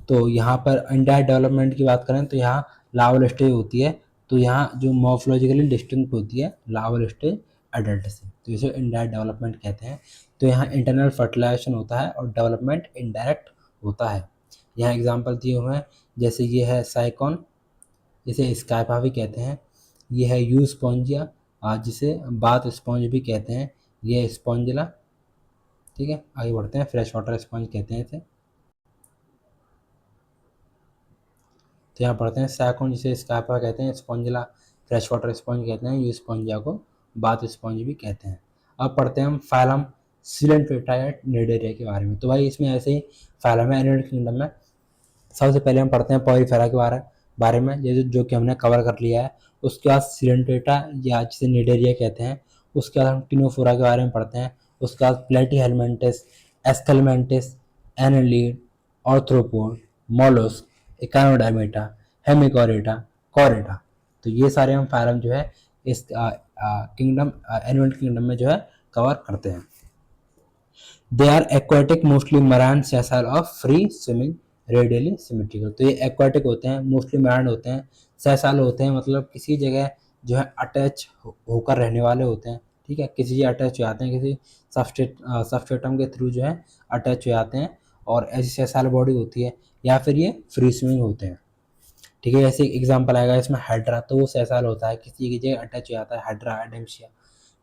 तो यहाँ पर इनडायरेक्ट डेवलपमेंट की बात करें तो यहाँ लार्वल स्टेज होती है, तो यहाँ जो मॉर्फोलॉजिकली डिस्टिंक्ट होती है लार्वल स्टेज अडल्ट से, तो इसे इनडायरेक्ट डेवलपमेंट कहते हैं। तो यहाँ इंटरनल फर्टिलाइजेशन होता है और डेवलपमेंट इनडायरेक्ट होता है। यहाँ एग्जांपल दिए हुए हैं, जैसे ये है साइकॉन, इसे स्काइपा भी कहते हैं। ये है यू स्पॉन्जिया, जिसे बाथ स्पॉन्ज भी कहते हैं। ये है स्पॉन्जिला। ठीक है, आगे बढ़ते हैं। फ्रेश वाटर स्पॉन्ज कहते हैं इसे। तो यहाँ पढ़ते हैं साइकॉन, जिसे स्काइपा कहते हैं, स्पॉन्जिला फ्रेश वाटर स्पॉन्ज कहते हैं, यू स्पॉन्जिया को बाथ स्पॉन्ज भी कहते हैं। अब पढ़ते हैं हम फाइलम सिलेंट्रेटाइड निडेरिया के बारे में। तो भाई इसमें ऐसे ही फाइलम है एनिमल किंगडम में। सबसे पहले हम पढ़ते हैं पॉलीफेरा के बारे में, जो कि हमने कवर कर लिया है। उसके बाद सिलेंट्रेटा या जिसे निडेरिया कहते हैं। उसके बाद हम टिनोफोरा के बारे में पढ़ते हैं। उसके बाद प्लेटीहेलमिंथस, एस्केलमेंटिस, एनालीड, ऑर्थ्रोपोड, मोलस्क, इकानोडर्मेटा, हेमिकोरेटा, कोरेटा। तो ये सारे हम फाइलम जो है इस किंगडम एनिमल किंगडम में जो है कवर करते हैं। They are aquatic mostly marine sessile of free swimming radially symmetrical. तो ये एक्वाटिक होते हैं, मोस्टली मरान होते हैं, सेसाल होते हैं, मतलब किसी जगह जो है अटैच होकर रहने वाले होते हैं। ठीक है, किसी जगह अटैच हो जाते हैं, किसी सबस्ट्रेटम के थ्रू जो है अटैच हो जाते हैं और ऐसी सेसाल बॉडी होती है, या फिर ये फ्री स्विमिंग होते हैं। ठीक है, जैसे एग्जाम्पल आएगा इसमें हाइड्रा, तो वो सेसाल होता है, किसी की जगह अटैच हो जाता है, हाइड्रा एडेम्शिया।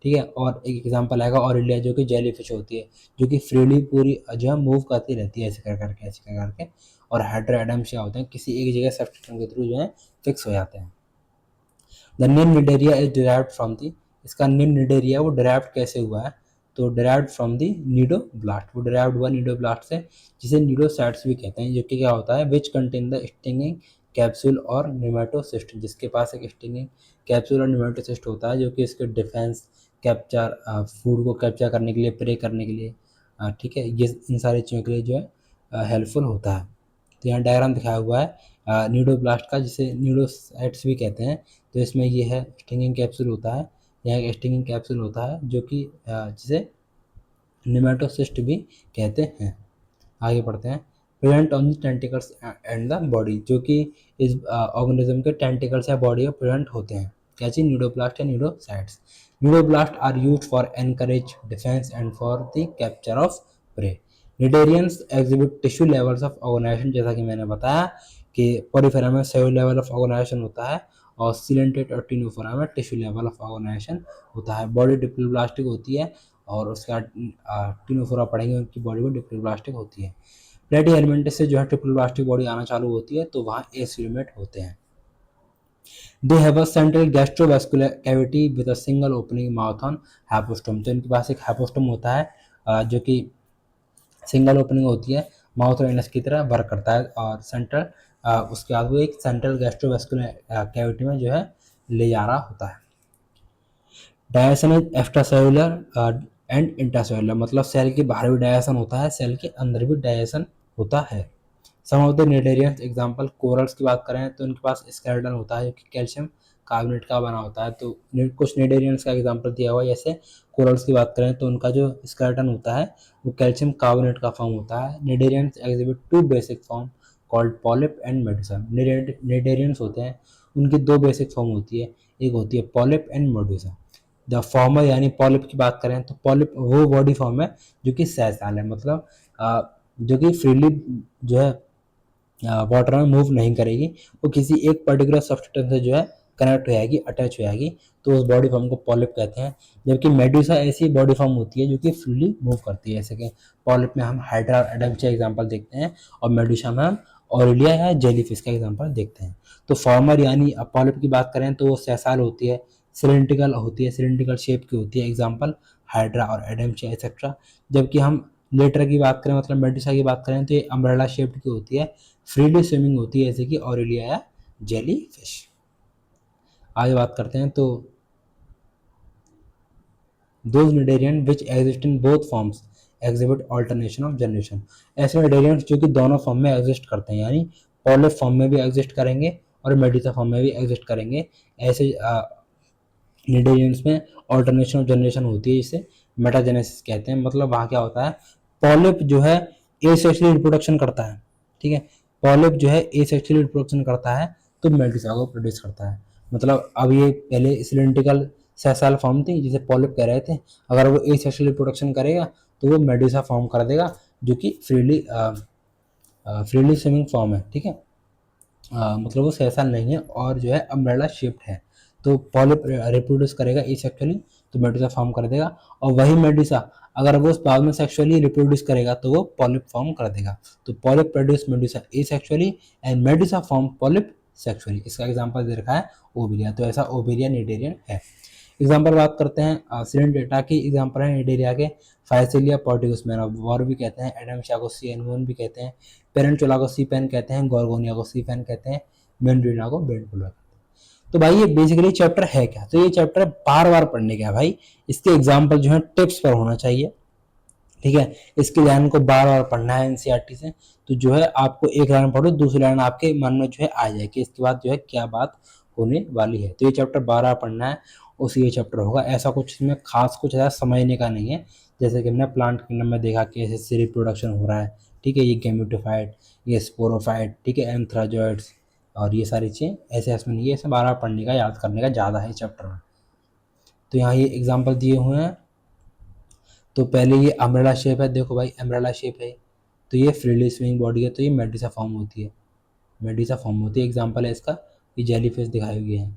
ठीक है, और एक एग्जांपल आएगा ऑरेलिया, जो कि जेली फिश होती है, जो कि फ्रीली पूरी जो है मूव करती रहती है, ऐसे कर करके ऐसे कर करके। और हाइड्रा एडेम्शिया होते हैं, किसी एक जगह सबस्टेशन के थ्रू जो है फिक्स हो जाते हैं। The name Cnidaria is derived from the, इसका नेम निडेरिया वो डिराइव्ड कैसे हुआ है, तो डिराइव्ड फ्रॉम दी नीडोब्लास्ट, वो डिराइव्ड हुआ नीडोब्लास्ट से, जिसे नीडोसाइट्स भी कहते हैं, जो कि क्या होता है, which contain the stinging capsule और निमेटोसिस्ट, जिसके पास एक स्टिंगिंग कैप्सूल और निमेटोसिस्ट होता है, जो कि इसके डिफेंस, कैप्चर, फूड को कैप्चर करने के लिए, प्रे करने के लिए, ठीक है, ये इन सारी चीज़ों के लिए जो है हेल्पफुल होता है। तो यहाँ डायग्राम दिखाया हुआ है न्यूडोब्लास्ट का, जिसे न्यूडोसाइट्स भी कहते हैं। तो इसमें ये है स्टिंगिंग कैप्सूल होता है, यहाँ एक स्टिंगिंग कैप्सूल होता है, जो कि जिसे निमेटोसिस्ट भी कहते हैं। आगे बढ़ते हैं। Present on the tentacles and the body, जो कि इस ऑर्गेनिज्म के टेंटिकल्स या बॉडी में प्रेजेंट होते हैं, क्या चीज, न्यूडोप्लास्ट या cnidocytes. Cnidoblast are used for anchorage defence and for the capture of prey. Cnidarians exhibit tissue levels of organization, जैसा कि मैंने बताया कि पोरिफेरा में सेल लेवल ऑफ ऑर्गेनाइजेशन होता है और सिलेंटेड और टिनोफोरा में टिश्यू लेवल ऑफ ऑर्गेनाइजेशन होता है। बॉडी डिप्लोब्लास्टिक होती है और उसके बाद टिनोफोरा पढ़ेंगे, उनकी बॉडी में डिप्लोब्लास्टिक होती है। प्लेटी एलिमेंट से जो है ट्रिप्लोब्लास्टिक बॉडी आना चालू होती है, तो वहाँ एसिलोमेट होते हैं। They have a central gastrovascular cavity with a single opening mouth on hypostome. तो इनके पास एक हाइपोस्टोम होता है जो कि सिंगल ओपनिंग होती है, माउथ और एनस की तरह वर्क करता है, और सेंट्रल उसके बाद वो एक सेंट्रल गैस्ट्रोवास्कुलर कैविटी में जो है ले जा रहा होता है। Dyson is extracellular and intracellular, मतलब सेल के बाहर भी डायसन होता है, सेल के अंदर भी डायसन होता है। Some of the cnidarians example, corals की बात करें तो उनके पास स्केलेटन होता है, जो कि कैल्शियम कार्बोनेट का बना होता है। तो कुछ निडेरियंस का एग्जांपल दिया हुआ है, जैसे कोरल्स की बात करें तो उनका जो स्केलेटन होता है वो कैल्शियम कार्बोनेट का फॉर्म होता है। Cnidarians exhibit two basic form called polyp and medusa. Cnidarians होते हैं, उनकी दो बेसिक फॉर्म होती है, एक होती है polyp and Medusa. The former यानी पॉलिप की बात करें तो पॉलिप वो बॉडी फॉर्म है जो कि सैसाल है, मतलब जो कि फ्रीली जो है वाटर में मूव नहीं करेगी, वो किसी एक पर्टिकुलर सब्सटेंस से जो है कनेक्ट हो जाएगी, अटैच हो जाएगी, तो उस बॉडी फॉर्म को पॉलिप कहते हैं। जबकि मेडुसा ऐसी बॉडी फॉर्म होती है जो कि फ्रीली मूव करती है, जैसे कि पॉलिप में हम हाइड्रा एडम्स एग्जाम्पल देखते हैं और मेडुसा में हम ऑरेलिया या जेलीफिश का एग्जाम्पल देखते हैं। तो फॉर्मर यानी पॉलिप की बात करें तो वो सैसाल होती है, सिलेंड्रिकल होती है, सिलेंड्रिकल शेप की होती है, एग्जाम्पल हाइड्रा और एडम्स एक्सेट्रा। जबकि हम लेटर की बात करें, मतलब मेडुसा की बात करें तो ये अम्ब्रेला शेप्ड की होती है, फ्रीली स्विमिंग होती है, जैसे कि ऑरेलिया या जेली फिश। आगे बात करते हैं तो those cnidarian which exist in both forms exhibit alternation of generation. ऐसे निडेरियंस जो कि दोनों फॉर्म में एग्जिस्ट करते हैं, यानी पॉलिप फॉर्म में भी एग्जिस्ट करेंगे और मेडुसा फॉर्म में भी एग्जिस्ट करेंगे। ऐसे निडेरियंस में ऑल्टरनेशन ऑफ जनरेशन होती है, जिसे मेटाजेनेसिस कहते हैं। मतलब वहाँ क्या होता है, पॉलिप जो है एसेक्सुअली रिप्रोडक्शन करता है, ठीक है, पॉलिप जो है एसेक्सुअली रिप्रोडक्शन करता है तो मेडुसा को प्रोड्यूस करता है। मतलब अब ये पहले सिलेंड्रिकल सैसाल फॉर्म थी जिसे पॉलिप कह रहे थे, अगर वो एसेक्सुअली रिप्रोडक्शन करेगा तो वो मेडुसा फॉर्म कर देगा, जो कि फ्रीली स्विमिंग फॉर्म है, ठीक है। मतलब वो सैसाल नहीं है और जो है अम्ब्रेला शेप्ड है। तो पॉलिप रिप्रोड्यूस करेगा एसेक्सुअली तो मेडुसा फॉर्म कर देगा, और वही मेडुसा अगर वो बाद में सेक्सुअली रिप्रोड्यूस करेगा तो वो पॉलिप फॉर्म कर देगा। तो polyp produce Medusa asexually and Medusa form polyp sexually. इसका एग्जांपल दे रखा है ओबेरिया, तो ऐसा ओबेरिया निडेरियन है। एग्जांपल बात करते हैं सिलेंडेटा की, एग्जांपल है निडेरिया के फाइसिलिया पॉर्टिकुसमेना, वॉर भी कहते हैं, एडमशिया को सी एनमोन भी कहते हैं, पेरेंटुला को सी पेन कहते हैं, गोर्गोनिया को सी पेन कहते हैं, मेंड्रीना को बेंडपुला कहते हैं। तो भाई ये बेसिकली चैप्टर है क्या, तो ये चैप्टर बार बार पढ़ने का है भाई, इसके एग्जाम्पल जो है टिप्स पर होना चाहिए, ठीक है। इसके लाइन को बार बार पढ़ना है एनसीईआरटी से, तो जो है आपको एक लाइन पढ़ो दूसरी लाइन आपके मन में जो है आ जाए कि इसके बाद जो है क्या बात होने वाली है। तो ये चैप्टर बार बार पढ़ना है उसी ये चैप्टर होगा। ऐसा कुछ इसमें खास कुछ ऐसा समझने का नहीं है। जैसे कि हमने प्लांट किंगडम में देखा कि ऐसे रिप्रोडक्शन हो रहा है, ठीक है, ये गैमेटोफाइट, ये स्पोरोफाइट, ठीक है, एंथ्राजोइड्स, और ये सारी चीज़ें ऐसे इसमें नहीं है। इसे बार बार पढ़ने का, याद करने का ज़्यादा है चैप्टर में। तो यहाँ ये एग्जाम्पल दिए हुए हैं। तो पहले ये अम्ब्रेला शेप है, देखो भाई अम्ब्रेला शेप है, तो ये फ्रीली स्विंग बॉडी है, तो ये मेडिसा फॉर्म होती है, मेडिसा फॉर्म होती है। एग्जाम्पल है इसका, ये जेली फिश दिखाई हुई है,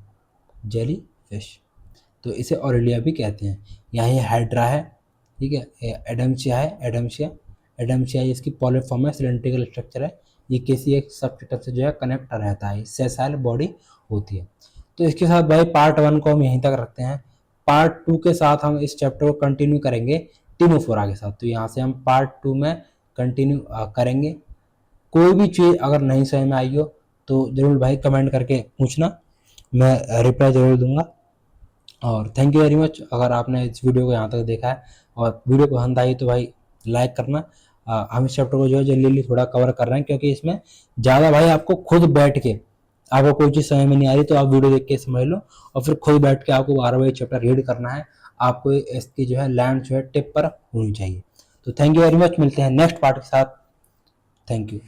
जेली फिश, तो इसे ऑरेलिया भी कहते हैं। यहाँ ये हाइड्रा है, ठीक है, एडमचिया है, एडमचिया, एडमचिया इसकी पॉलिप फॉर्म है, सिलेंड्रिकल स्ट्रक्चर है, ये किसी एक सबस्ट्रेटम से जो है कनेक्ट रहता है, सेसाइल बॉडी होती है। तो इसके साथ भाई पार्ट 1 को हम यहीं तक रखते हैं। पार्ट 2 के साथ हम इस चैप्टर को कंटिन्यू करेंगे टीमोफोरा के साथ। तो यहाँ से हम पार्ट 2 में कंटिन्यू करेंगे। कोई भी चीज़ अगर नहीं समझ में आई हो तो ज़रूर भाई कमेंट करके पूछना, मैं रिप्लाई ज़रूर दूंगा। और थैंक यू वेरी मच अगर आपने इस वीडियो को यहाँ तक देखा है और वीडियो पसंद आई तो भाई लाइक करना। हम इस चैप्टर को जो है जल्दी थोड़ा कवर कर रहे हैं, क्योंकि इसमें ज़्यादा भाई आपको खुद बैठ के, आपको कोई चीज़ समझ में नहीं आ रही तो आप वीडियो देख के समझ लो, और फिर खुद बैठ के आपको 12 बार चैप्टर रीड करना है। आपको इसकी जो है लैंड जो है टिप पर होनी चाहिए। तो थैंक यू वेरी मच, मिलते हैं नेक्स्ट पार्ट के साथ। Thank you.